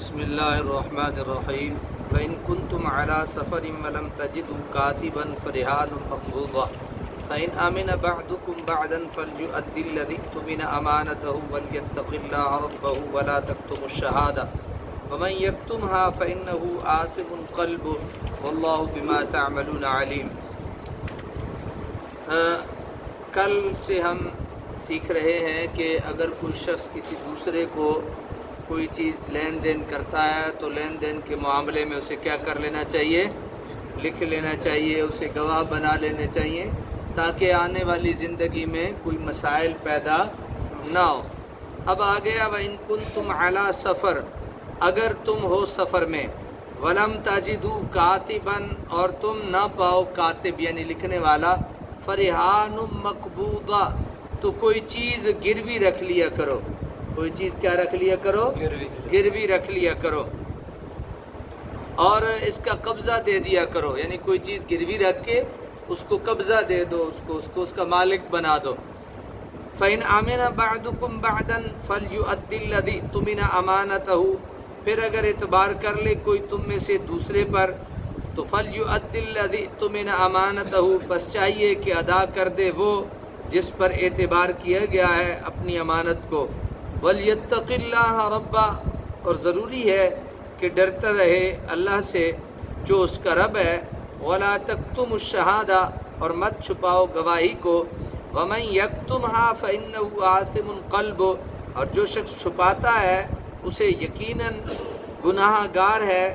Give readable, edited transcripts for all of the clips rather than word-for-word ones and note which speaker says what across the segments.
Speaker 1: بسم اللہ الرحمن الرحیم وَإِن كُنتُمْ عَلَى سَفَرٍ وَلَمْ تَجِدُوا كَاتِبًا فَرِهَانٌ مَقْبُوضَةٌ فَإِنْ آمَنَ بَعْضُكُمْ بَعْضًا فَلْيُؤَدِّ الَّذِي اؤْتُمِنَ أَمَانَتَهُ وَلْيَتَّقِ اللَّهَ رَبَّهُ وَلَا تَكْتُمُوا الشَّهَادَةَ وَمَنْ يَكْتُمْهَا فَإِنَّهُ آثِمٌ قَلْبُهُ وَاللَّهُ بِمَا تَعْمَلُونَ عَلِيمٌ۔ کل سے ہم سیکھ رہے ہیں کہ اگر کوئی شخص کسی دوسرے کو کوئی چیز لین دین کرتا ہے تو لین دین کے معاملے میں اسے کیا کر لینا چاہیے، لکھ لینا چاہیے، اسے گواہ بنا لینے چاہیے تاکہ آنے والی زندگی میں کوئی مسائل پیدا نہ ہو۔ اب آ گیا وَإِن كُنتُمْ عَلَى سَفَر، اگر تم ہو سفر میں، وَلَمْ تَجِدُوا كَاتِبًا، اور تم نہ پاؤ کاتب یعنی لکھنے والا، فَرِهَانٌ مَقْبُوضَةٌ، تو کوئی چیز گروی رکھ لیا کرو، کوئی چیز کیا رکھ لیا کرو، گروی رکھ لیا کرو، اور اس کا قبضہ دے دیا کرو، یعنی کوئی چیز گروی رکھ کے اس کو قبضہ دے دو، اس کا مالک بنا دو۔ فَإِنْ آمَنَ بَعْضُكُمْ بَعْضًا فَلْيُؤَدِّ الَّذِي اؤْتُمِنَ أَمَانَتَهُ، پھر اگر اعتبار کر لے کوئی تم میں سے دوسرے پر تو فَلْيُؤَدِّ الَّذِي اؤْتُمِنَ أَمَانَتَهُ، بس چاہیے کہ ادا کر دے وہ جس پر اعتبار کیا گیا ہے اپنی امانت کو۔ وَلْيَتَّقِ اللَّهَ رَبَّهُ، اور ضروری ہے کہ ڈرتا رہے اللہ سے جو اس کا رب ہے۔ وَلَا تَكْتُمُوا الشَّهَادَةَ، اور مت چھپاؤ گواہی کو۔ وَمَنْ يَكْتُمْهَا فَإِنَّهُ آثِمٌ قَلْبُهُ، اور جو شخص چھپاتا ہے اسے یقیناً گناہ گار ہے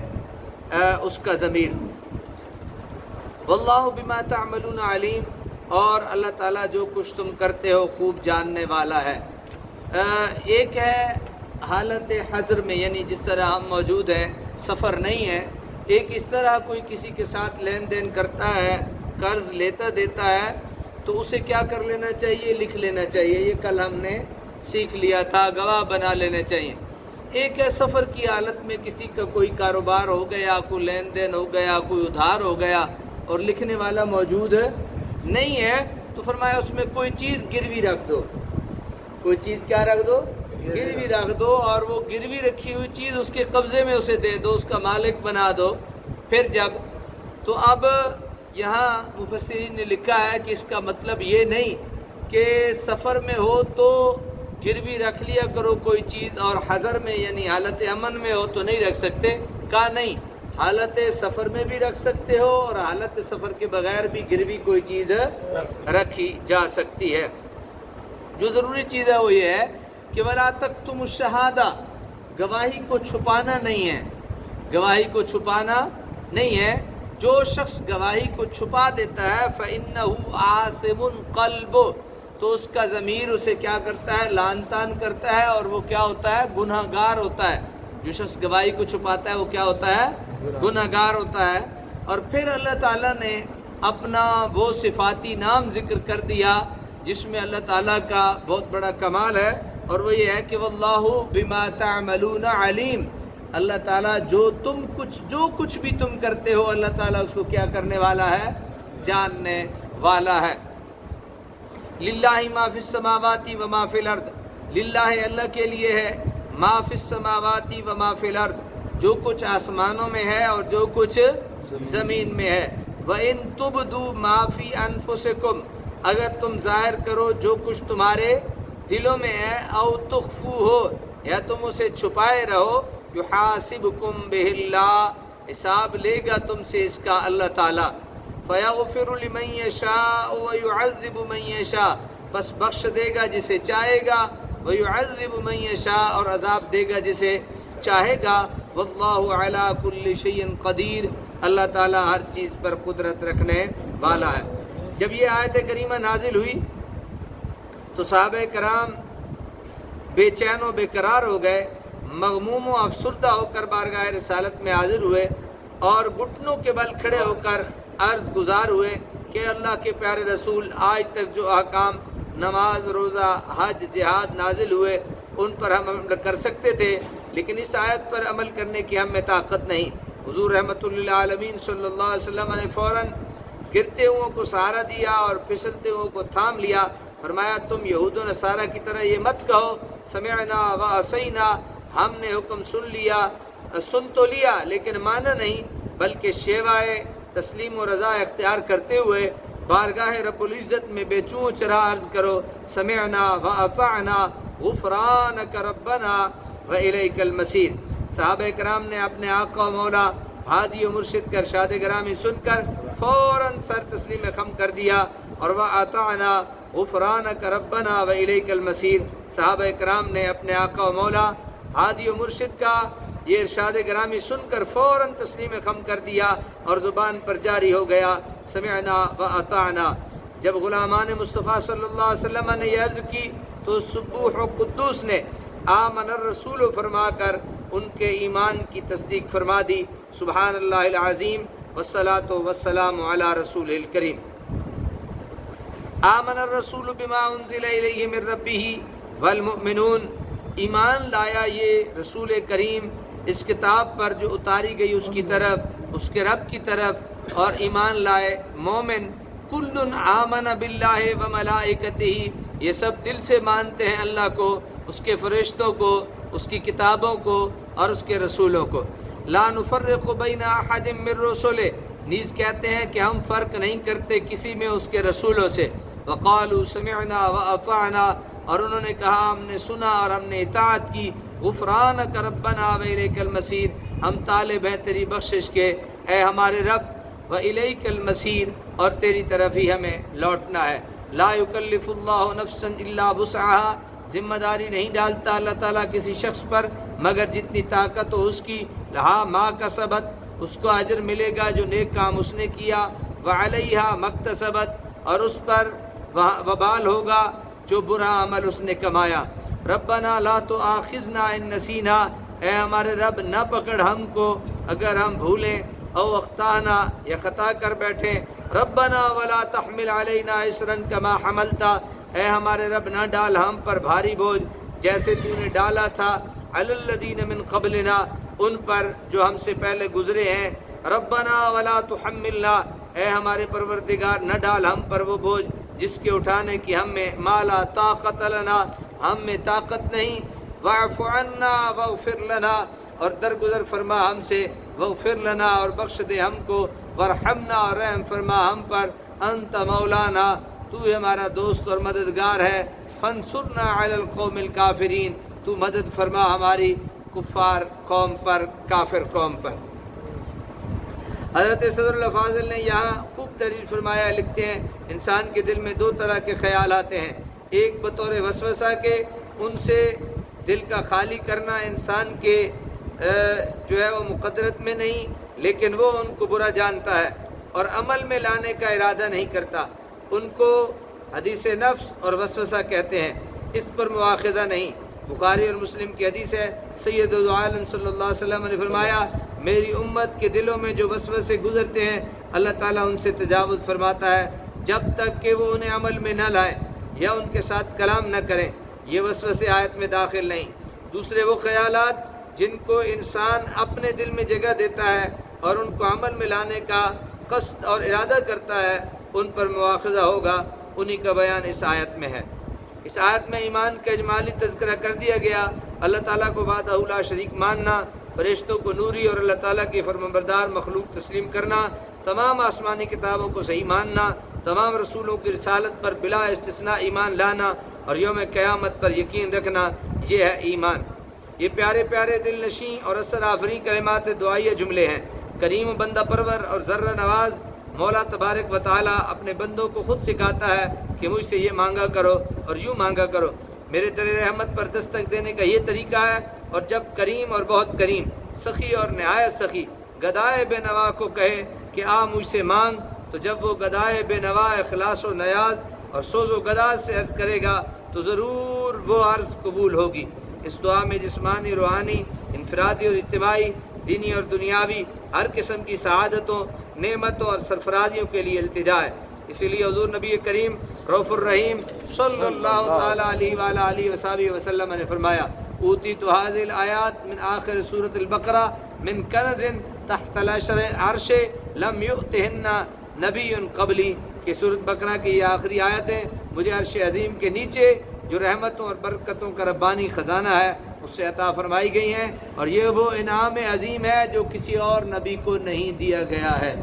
Speaker 1: اس کا ضمیر۔ وَاللَّهُ بِمَا تَعْمَلُونَ عَلِيمٌ، اور اللہ تعالیٰ جو کچھ تم کرتے ہو خوب جاننے والا ہے۔ ایک ہے حالت حضر میں، یعنی جس طرح ہم موجود ہیں، سفر نہیں ہے، ایک اس طرح کوئی کسی کے ساتھ لین دین کرتا ہے، قرض لیتا دیتا ہے تو اسے کیا کر لینا چاہیے، لکھ لینا چاہیے، یہ کل ہم نے سیکھ لیا تھا، گواہ بنا لینے چاہیے۔ ایک ہے سفر کی حالت میں کسی کا کوئی کاروبار ہو گیا، کوئی لین دین ہو گیا، کوئی ادھار ہو گیا اور لکھنے والا موجود نہیں ہے تو فرمایا اس میں کوئی چیز گروی رکھ دو، کوئی چیز کیا رکھ دو، گروی رکھ دو، اور وہ گروی رکھی ہوئی چیز اس کے قبضے میں اسے دے دو، اس کا مالک بنا دو۔ پھر جب تو اب یہاں مفسرین نے لکھا ہے کہ اس کا مطلب یہ نہیں کہ سفر میں ہو تو گروی رکھ لیا کرو کوئی چیز اور حضر میں یعنی حالت امن میں ہو تو نہیں رکھ سکتے، کہا نہیں، حالت سفر میں بھی رکھ سکتے ہو اور حالت سفر کے بغیر بھی گروی کوئی چیز رکھی جا سکتی ہے۔ جو ضروری چیز ہے وہ یہ ہے کہ وَلَا تَكْتُمُوا الشَّهَادَةَ، گواہی کو چھپانا نہیں ہے، گواہی کو چھپانا نہیں ہے۔ جو شخص گواہی کو چھپا دیتا ہے فَإِنَّهُ آثِمٌ قَلْبُهُ، تو اس کا ضمیر اسے کیا کرتا ہے، لعن طعن کرتا ہے، اور وہ کیا ہوتا ہے، گناہ گار ہوتا ہے۔ جو شخص گواہی کو چھپاتا ہے وہ کیا ہوتا ہے، گناہ گار ہوتا ہے۔ اور پھر اللہ تعالیٰ نے اپنا وہ صفاتی نام ذکر کر دیا جس میں اللہ تعالیٰ کا بہت بڑا کمال ہے، اور وہ یہ ہے کہ واللہ بما تعملون علیم، اللہ تعالیٰ جو کچھ بھی تم کرتے ہو اللہ تعالیٰ اس کو کیا کرنے والا ہے، جاننے والا ہے۔ للہ ما فی السماوات و ما فی الارض، للہ اللہ کے لیے ہے، ما فی السماوات و ما فی الارض، جو کچھ آسمانوں میں ہے اور جو کچھ زمین میں ہے۔ وَإِن تُبْدُوا مَا فِي أَنفُسِكُمْ، اگر تم ظاہر کرو جو کچھ تمہارے دلوں میں ہے، او تخفوہ، یا تم اسے چھپائے رہو، یحاسبکم بہ اللہ، حساب لے گا تم سے اس کا اللہ تعالیٰ۔ فَيَغْفِرُ لِمَن يَشَاءُ وَيُعَذِّبُ مَن يَشَاءُ، بس بخش دے گا جسے چاہے گا، وَيُعَذِّبُ مَن يَشَاءُ، اور عذاب دے گا جسے چاہے گا۔ واللہ علی کل شیء قدیر، اللہ تعالیٰ ہر چیز پر قدرت رکھنے والا ہے۔ جب یہ آیت کریمہ نازل ہوئی تو صحابہ کرام بے چین و بے قرار ہو گئے، مغموم و افسردہ ہو کر بارگاہ رسالت میں حاضر ہوئے اور گھٹنوں کے بل کھڑے ہو کر عرض گزار ہوئے کہ اللہ کے پیارے رسول، آج تک جو احکام نماز، روزہ، حج، جہاد نازل ہوئے ان پر ہم عمل کر سکتے تھے، لیکن اس آیت پر عمل کرنے کی ہم میں طاقت نہیں۔ حضور رحمۃ للعالمین صلی اللہ علیہ وسلم نے فوراً گرتے ہوں کو سہارا دیا اور پھسلتے ہوں کو تھام لیا، فرمایا تم یہود و نصارہ کی طرح یہ مت کہو سمعنا و عصینا، ہم نے حکم سن لیا سن تو لیا لیکن مانا نہیں، بلکہ شیوائے تسلیم و رضا اختیار کرتے ہوئے بارگاہ رب العزت میں بے چوں چرا عرض کرو سمعنا و اطعنا غفرانک ربنا و الیک المصیر۔ صحابہ کرام نے اپنے آقا و مولا ہادی و مرشد کا ارشاد گرامی سن کر فوراً سر تسلیم خم کر دیا، اور و اطعنا غفرانک ربنا و الیک المصیر، صحابہ کرام نے اپنے آقا و مولا ہادی و مرشد کا یہ ارشاد گرامی سن کر فوراً تسلیم خم کر دیا اور زبان پر جاری ہو گیا سمعنا و اطعنا۔ جب غلامان مصطفیٰ صلی اللہ علیہ وسلم نے یہ عرض کی تو سبوح و قدوس نے آمن الرسول فرما کر ان کے ایمان کی تصدیق فرما دی۔ سبحان اللہ العظیم والصلاة والسلام علی رسول الکریم۔ آمن الرسول بما انزل الیہ من ربہ والمؤمنون، ایمان لایا یہ رسول کریم اس کتاب پر جو اتاری گئی اس کی طرف، اس کے رب کی طرف، اور ایمان لائے مومن۔ کل آمن باللہ و ملائکتہ، یہ سب دل سے مانتے ہیں اللہ کو، اس کے فرشتوں کو، اس کی کتابوں کو اور اس کے رسولوں کو۔ لا نفرق بین احد من رسلہ، نیز کہتے ہیں کہ ہم فرق نہیں کرتے کسی میں اس کے رسولوں سے۔ وقالوا سمعنا واطعنا، اور انہوں نے کہا ہم نے سنا اور ہم نے اطاعت کی۔ غفرانک ربنا و الیک المصیر، ہم طالب ہیں تیری بخشش کے اے ہمارے رب، و الیک المصیر، اور تیری طرف ہی ہمیں لوٹنا ہے۔ لا یکلف اللہ نفسا الا وسعها، ذمہ داری نہیں ڈالتا اللہ تعالیٰ کسی شخص پر مگر جتنی طاقت ہو اس کی۔ لہا ما کسبت، اس کو اجر ملے گا جو نیک کام اس نے کیا۔ وعلیہا مکتسبت، اور اس پر وبال ہوگا جو برا عمل اس نے کمایا۔ ربنا لا تؤاخذنا ان نسینا، اے ہمارے رب نہ پکڑ ہم کو اگر ہم بھولیں، او اخطانا، یا خطا کر بیٹھیں۔ ربنا ولا تحمل علینا اسرا کما حملتا، اے ہمارے رب نہ ڈال ہم پر بھاری بوجھ جیسے تو نے ڈالا تھا علی الذین من قبلنا، ان پر جو ہم سے پہلے گزرے ہیں۔ ربنا ولا تحملنا، اے ہمارے پروردگار نہ ڈال ہم پر وہ بوجھ جس کے اٹھانے کی ہم میں ما لا طاقت لنا، ہم میں طاقت نہیں۔ واعف عنا واغفر لنا، اور درگزر فرما ہم سے، واغفر لنا، اور بخش دے ہم کو، وارحمنا، اور رحم فرما ہم پر، انت مولانا، تو ہی ہمارا دوست اور مددگار ہے۔ فانصرنا علی القوم الکافرین، تو مدد فرما ہماری کفار قوم پر، کافر قوم پر۔ حضرت صدر اللہ فاضل نے یہاں خوب تحریر فرمایا، لکھتے ہیں انسان کے دل میں دو طرح کے خیال آتے ہیں، ایک بطور وسوسہ کے، ان سے دل کا خالی کرنا انسان کے جو ہے وہ مقدرت میں نہیں، لیکن وہ ان کو برا جانتا ہے اور عمل میں لانے کا ارادہ نہیں کرتا، ان کو حدیث نفس اور وسوسہ کہتے ہیں، اس پر مواخذہ نہیں۔ بخاری اور مسلم کی حدیث ہے، سید العالم صلی اللہ علیہ وسلم نے فرمایا میری امت کے دلوں میں جو وسوسے گزرتے ہیں اللہ تعالیٰ ان سے تجاوز فرماتا ہے جب تک کہ وہ انہیں عمل میں نہ لائیں یا ان کے ساتھ کلام نہ کریں، یہ وسوسے آیت میں داخل نہیں۔ دوسرے وہ خیالات جن کو انسان اپنے دل میں جگہ دیتا ہے اور ان کو عمل میں لانے کا قصد اور ارادہ کرتا ہے، ان پر مواخذہ ہوگا، انہی کا بیان اس آیت میں ہے۔ اس آیت میں ایمان کا اجمالی تذکرہ کر دیا گیا، اللہ تعالیٰ کو وحدہ لا شریک ماننا، فرشتوں کو نوری اور اللہ تعالیٰ کی فرمانبردار مخلوق تسلیم کرنا، تمام آسمانی کتابوں کو صحیح ماننا، تمام رسولوں کی رسالت پر بلا استثناء ایمان لانا اور یوم قیامت پر یقین رکھنا، یہ ہے ایمان۔ یہ پیارے پیارے دل نشیں اور اثر آفریں کلمات دعائیہ جملے ہیں۔ کریم و بندہ پرور اور ذرہ نواز مولا تبارک و تعالیٰ اپنے بندوں کو خود سکھاتا ہے کہ مجھ سے یہ مانگا کرو اور یوں مانگا کرو، میرے در رحمت پر دستک دینے کا یہ طریقہ ہے۔ اور جب کریم اور بہت کریم، سخی اور نہایت سخی گدائے بے نوا کو کہے کہ آ مجھ سے مانگ، تو جب وہ گدائے بے نوا اخلاص و نیاز اور سوز و گداز سے عرض کرے گا تو ضرور وہ عرض قبول ہوگی۔ اس دعا میں جسمانی، روحانی، انفرادی اور اجتماعی، دینی اور دنیاوی ہر قسم کی سعادتوں، نعمتوں اور سرفرازیوں کے لیے التجا ہے۔ اسی لیے حضور نبی کریم رؤوف الرحیم صلی اللہ تعالیٰ علیہ وآلہ آلہ وصحبہ وسلم نے فرمایا اوتیت هذه الآیات من آخر سورۃ البقرہ من کنز تحت العرش لم یؤتہن نبی قبلی، کہ سورۃ بقرہ کی یہ آخری آیتیں مجھے عرش عظیم کے نیچے جو رحمتوں اور برکتوں کا ربانی خزانہ ہے اس سے عطا فرمائی گئی ہیں، اور یہ وہ انعام عظیم ہے جو کسی اور نبی کو نہیں دیا گیا ہے۔